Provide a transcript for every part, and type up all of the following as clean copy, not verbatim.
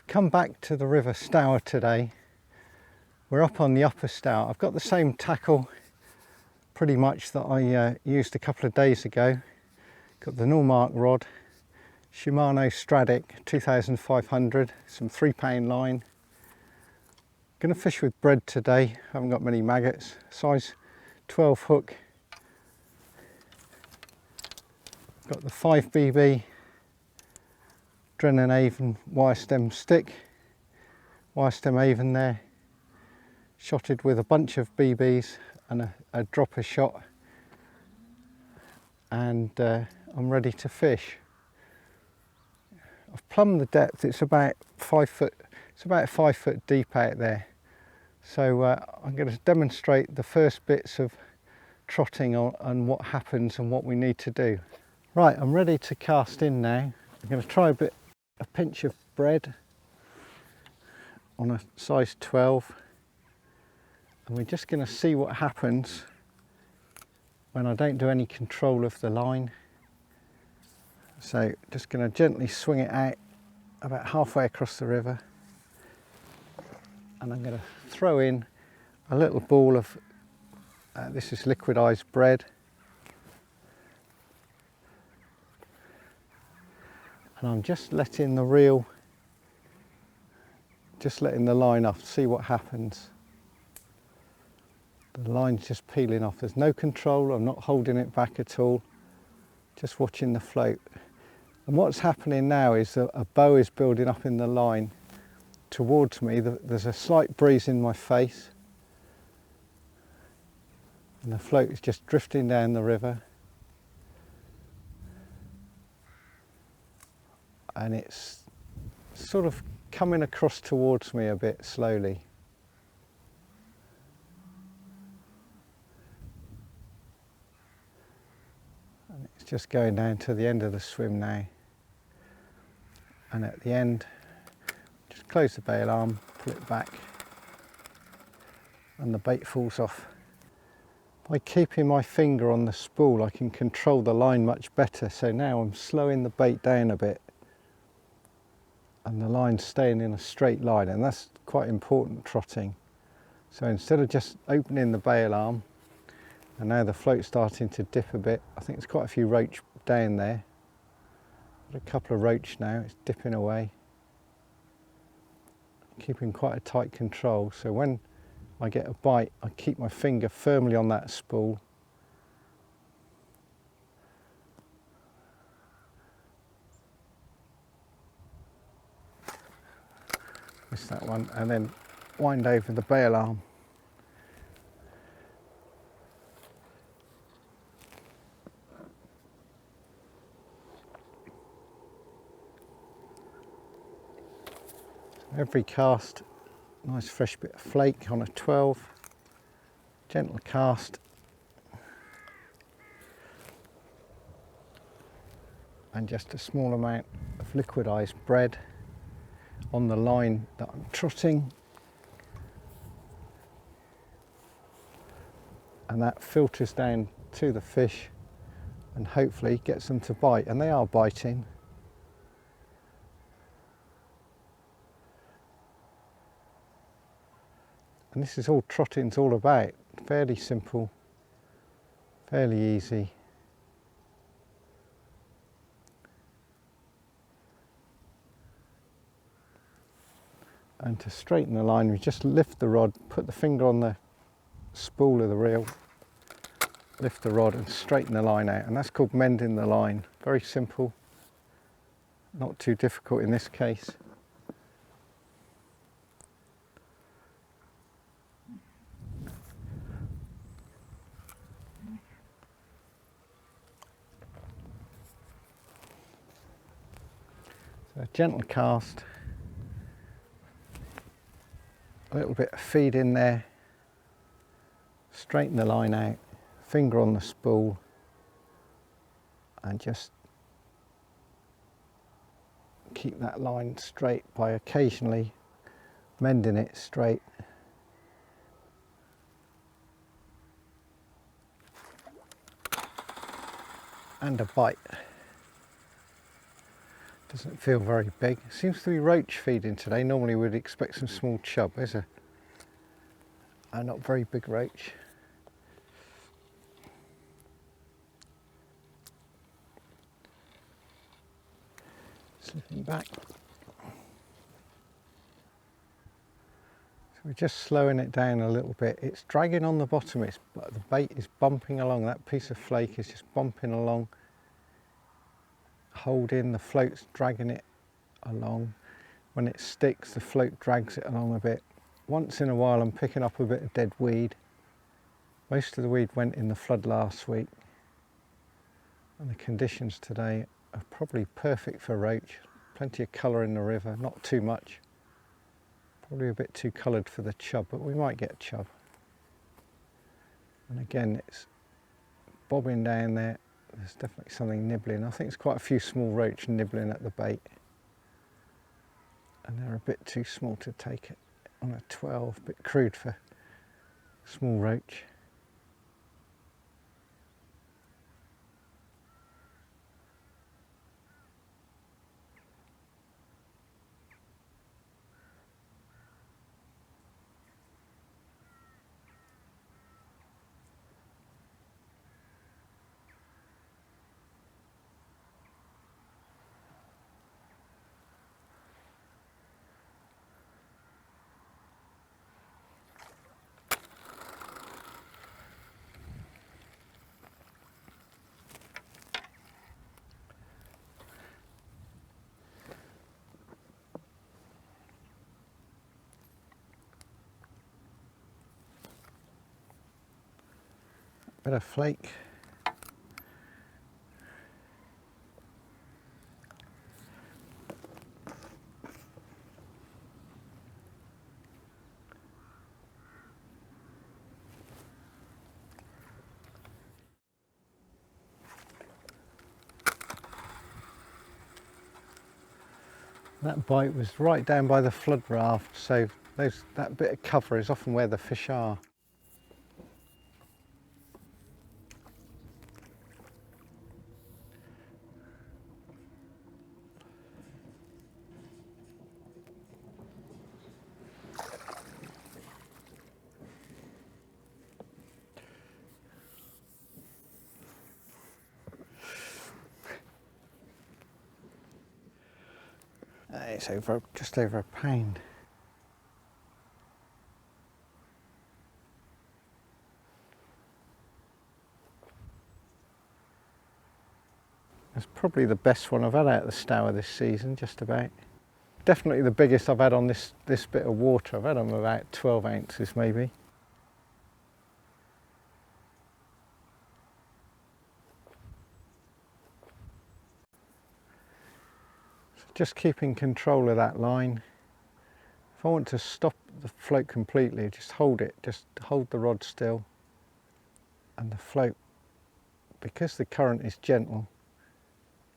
Come back to the River Stour today. We're up on the upper Stour. I've got the same tackle pretty much that I used a couple of days ago. Got the Normark rod, Shimano Stradic 2500, some £3 line. Going to fish with bread today, haven't got many maggots. Size 12 hook. Got the 5BB Drennan Avon wire stem stick, wire stem Avon there, shotted with a bunch of BBs and a dropper shot, and I'm ready to fish. I've plumbed the depth. It's about 5 foot. It's about 5 foot deep out there. So I'm going to demonstrate the first bits of trotting on what happens and what we need to do. Right, I'm ready to cast in now. I'm going to try a pinch of bread on a size 12, and we're just going to see what happens when I don't do any control of the line. So just going to gently swing it out about halfway across the river, and I'm going to throw in a little ball of this is liquidized bread, and I'm just letting the reel, just letting the line off, see what happens. The line's just peeling off. There's no control. I'm not holding it back at all, just watching the float. And what's happening now is that a bow is building up in the line towards me. There's a slight breeze in my face, and the float is just drifting down the river, and it's sort of coming across towards me a bit slowly. And it's just going down to the end of the swim now. And at the end, just close the bail arm, pull it back, and the bait falls off. By keeping my finger on the spool, I can control the line much better. So now I'm slowing the bait down a bit, and the line's staying in a straight line, and that's quite important trotting. So instead of just opening the bail arm, and now the float's starting to dip a bit. I think there's quite a few roach down there. Got a couple of roach now, it's dipping away. Keeping quite a tight control, so when I get a bite, I keep my finger firmly on that spool. Missed that one, and then wind over the bail arm. Every cast, nice fresh bit of flake on a 12, gentle cast, and just a small amount of liquidized bread on the line that I'm trotting, and that filters down to the fish and hopefully gets them to bite, and they are biting. And this is all trotting's all about. Fairly simple, fairly easy. And to straighten the line, we just lift the rod, put the finger on the spool of the reel, lift the rod and straighten the line out. And that's called mending the line. Very simple, not too difficult in this case. So a gentle cast, a little bit of feed in there, straighten the line out, finger on the spool, and just keep that line straight by occasionally mending it straight. And a bite. Doesn't feel very big. Seems to be roach feeding today. Normally we'd expect some small chub. There's a not very big roach. Slipping back. So we're just slowing it down a little bit. It's dragging on the bottom. The bait is bumping along. That piece of flake is just bumping along, holding. The float's dragging it along. When it sticks, the float drags it along a bit. Once in a while I'm picking up a bit of dead weed. Most of the weed went in the flood last week, and the conditions today are probably perfect for roach. Plenty of colour in the river, not too much. Probably a bit too coloured for the chub, but we might get chub. And again, it's bobbing down there. There's definitely something nibbling. I think there's quite a few small roach nibbling at the bait, and they're a bit too small to take it on a 12, a bit crude for small roach. Bit of flake. That bite was right down by the flood raft, so that bit of cover is often where the fish are. It's just over a pound. That's probably the best one I've had out of the Stour this season, just about. Definitely the biggest I've had on this bit of water. I've had them about 12 ounces maybe. So just keeping control of that line. If I want to stop the float completely, just hold it, just hold the rod still, and the float, because the current is gentle,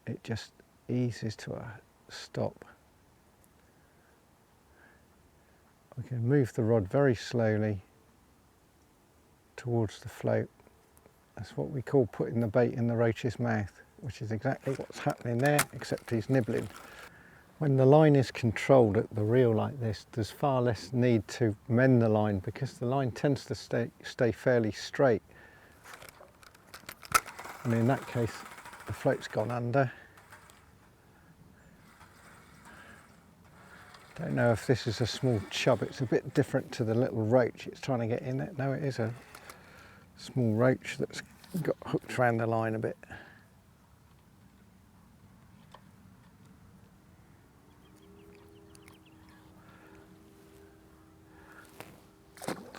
it just eases to a stop. We can move the rod very slowly towards the float. That's what we call putting the bait in the roach's mouth, which is exactly what's happening there, except he's nibbling. When the line is controlled at the reel like this, there's far less need to mend the line because the line tends to stay fairly straight. And in that case, the float's gone under. Don't know if this is a small chub. It's a bit different to the little roach it's trying to get in it. No, it is a small roach that's got hooked around the line a bit.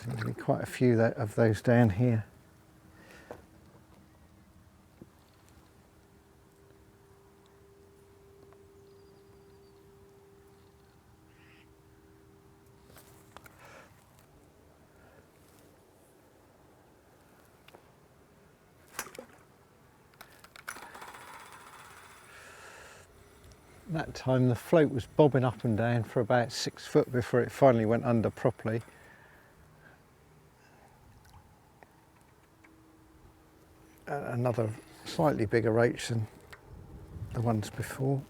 Seems to be quite a few of those down here. That time the float was bobbing up and down for about 6 foot before it finally went under properly. Another slightly bigger roach than the ones before.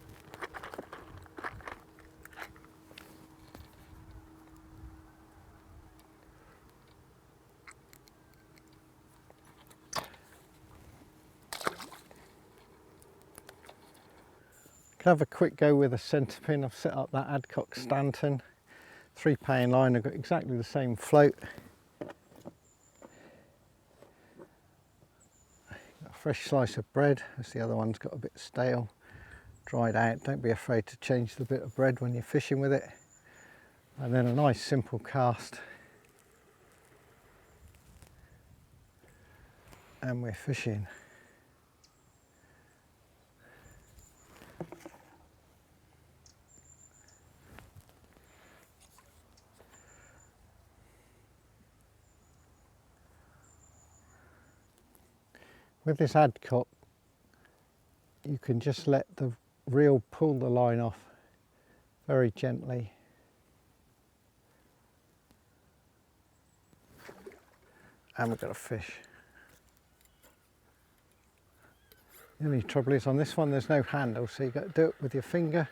Can have a quick go with a CentrePin. I've set up that Adcock Stanton 3-pound line. I've got exactly the same float. Got a fresh slice of bread, as the other one's got a bit stale, dried out. Don't be afraid to change the bit of bread when you're fishing with it. And then a nice simple cast. And we're fishing. With this Adcock, you can just let the reel pull the line off very gently. And we've got a fish. The only trouble is on this one there's no handle, so you've got to do it with your finger.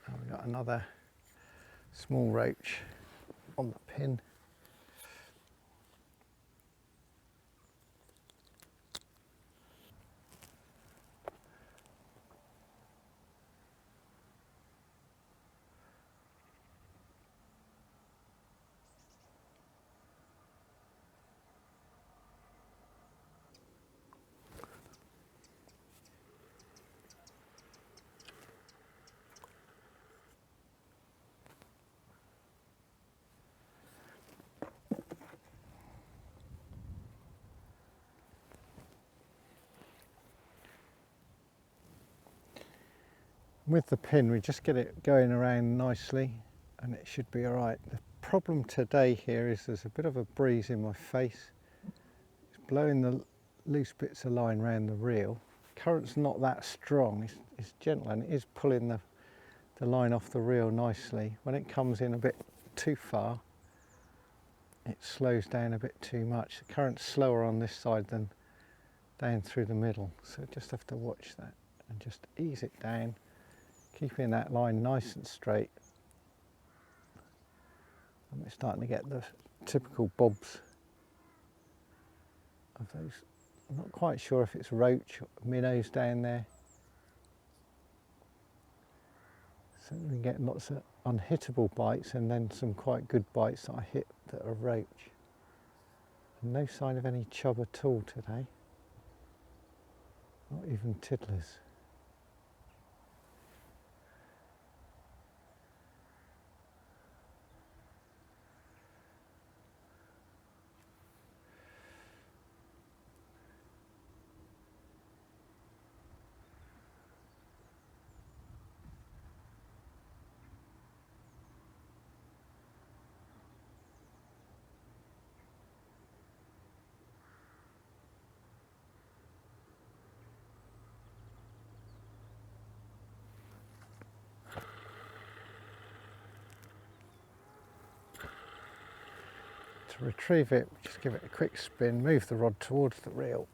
And we've got another small roach on the pin. With the pin we just get it going around nicely and it should be alright. The problem today here is there's a bit of a breeze in my face. It's blowing the loose bits of line around the reel. Current's not that strong, it's gentle and it is pulling the line off the reel nicely. When it comes in a bit too far, it slows down a bit too much. The current's slower on this side than down through the middle, so just have to watch that and just ease it down, keeping that line nice and straight. And we're starting to get the typical bobs of those. I'm not quite sure if it's roach or minnows down there. So we can get lots of unhittable bites and then some quite good bites that I hit that are roach. And no sign of any chub at all today. Not even tiddlers. To retrieve it, just give it a quick spin, move the rod towards the reel,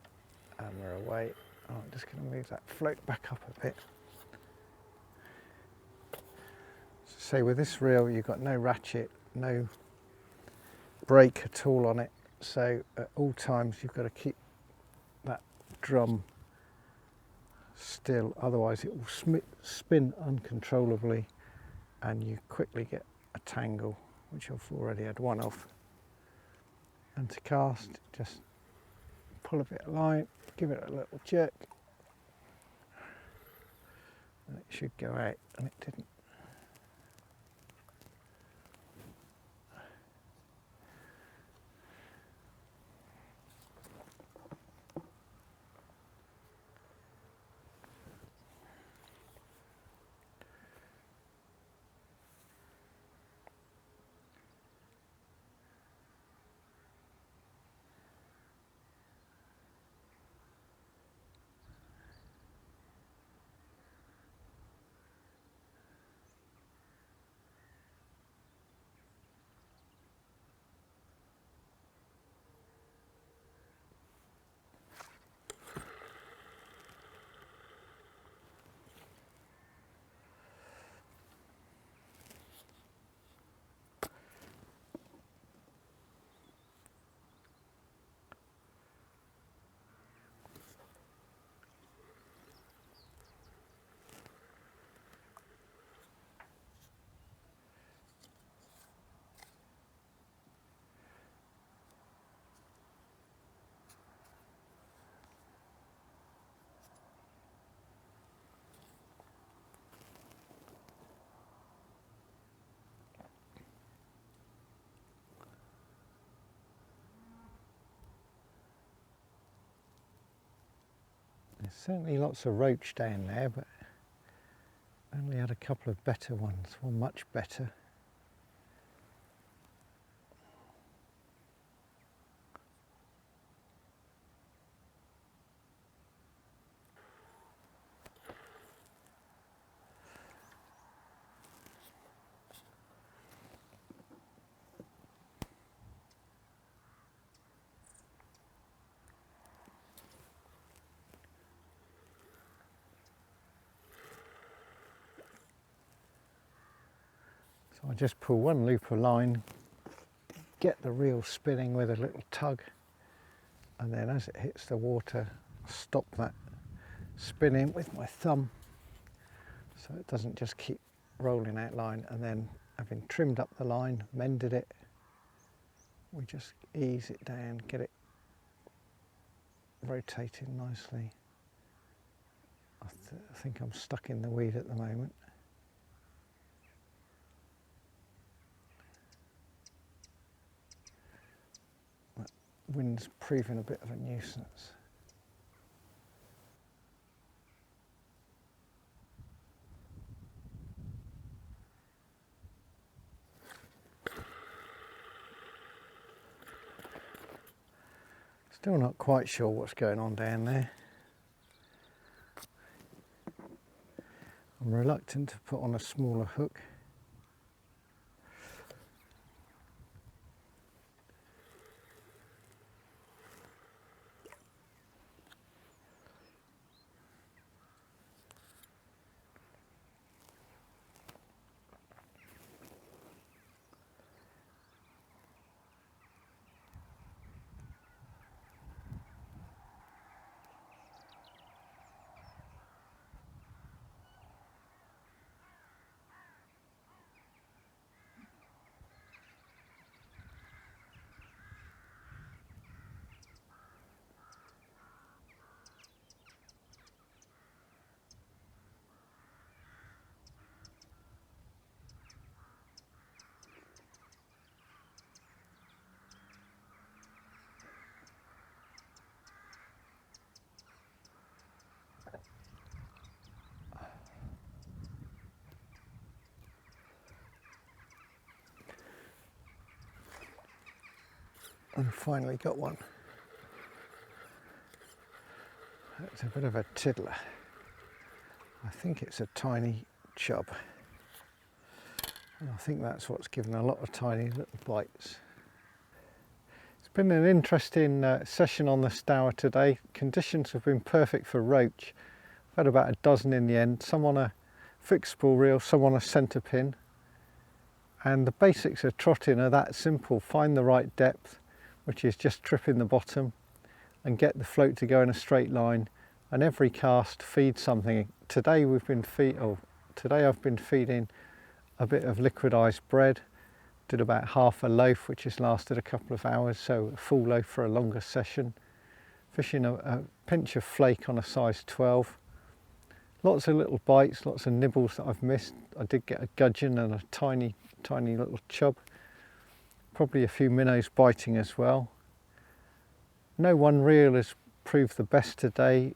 and we're away. Oh, I'm just going to move that float back up a bit. So say with this reel you've got no ratchet, no brake at all on it, so at all times you've got to keep that drum still, otherwise it will spin uncontrollably and you quickly get a tangle, which I've already had one of. And to cast, just pull a bit of line, give it a little jerk, and it should go out, and it didn't. Certainly lots of roach down there, but only had a couple of better ones, one much better. So I just pull one loop of line, get the reel spinning with a little tug, and then as it hits the water, stop that spinning with my thumb so it doesn't just keep rolling out line. And then, having trimmed up the line, mended it, we just ease it down, get it rotating nicely. I think I'm stuck in the weed at the moment. That wind's proving a bit of a nuisance. Still not quite sure what's going on down there. I'm reluctant to put on a smaller hook. And finally got one. It's a bit of a tiddler. I think it's a tiny chub. And I think that's what's given a lot of tiny little bites. It's been an interesting session on the Stour today. Conditions have been perfect for roach. I've had about a dozen in the end, some on a Fixed-Spool reel, some on a CentrePin. And the basics of trotting are that simple. Find the right depth, which is just tripping the bottom, and get the float to go in a straight line, and every cast feed something. Today I've been feeding a bit of liquidized bread. Did about half a loaf, which has lasted a couple of hours, so a full loaf for a longer session. Fishing a pinch of flake on a size 12. Lots of little bites, lots of nibbles that I've missed. I did get a gudgeon and a tiny little chub. Probably a few minnows biting as well. No one reel has proved the best today.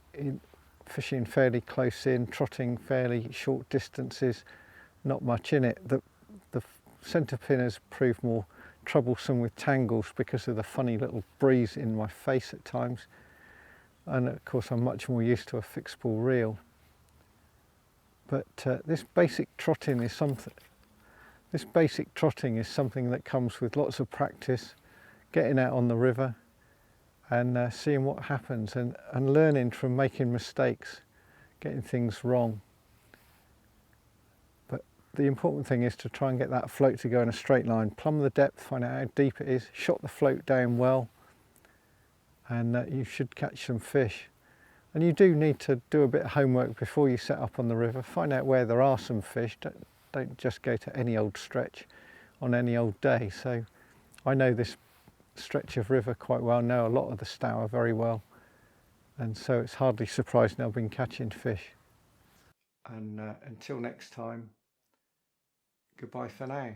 Fishing fairly close in, trotting fairly short distances, not much in it. The CentrePin has proved more troublesome with tangles because of the funny little breeze in my face at times. And of course I'm much more used to a Fixed-Spool reel. But this basic trotting is something that comes with lots of practice, getting out on the river and seeing what happens and learning from making mistakes, getting things wrong. But the important thing is to try and get that float to go in a straight line, plumb the depth, find out how deep it is, shot the float down well, and you should catch some fish. And you do need to do a bit of homework before you set up on the river, find out where there are some fish. Don't just go to any old stretch on any old day. So I know this stretch of river quite well, know a lot of the Stour very well, and so it's hardly surprising I've been catching fish. And until next time, goodbye for now.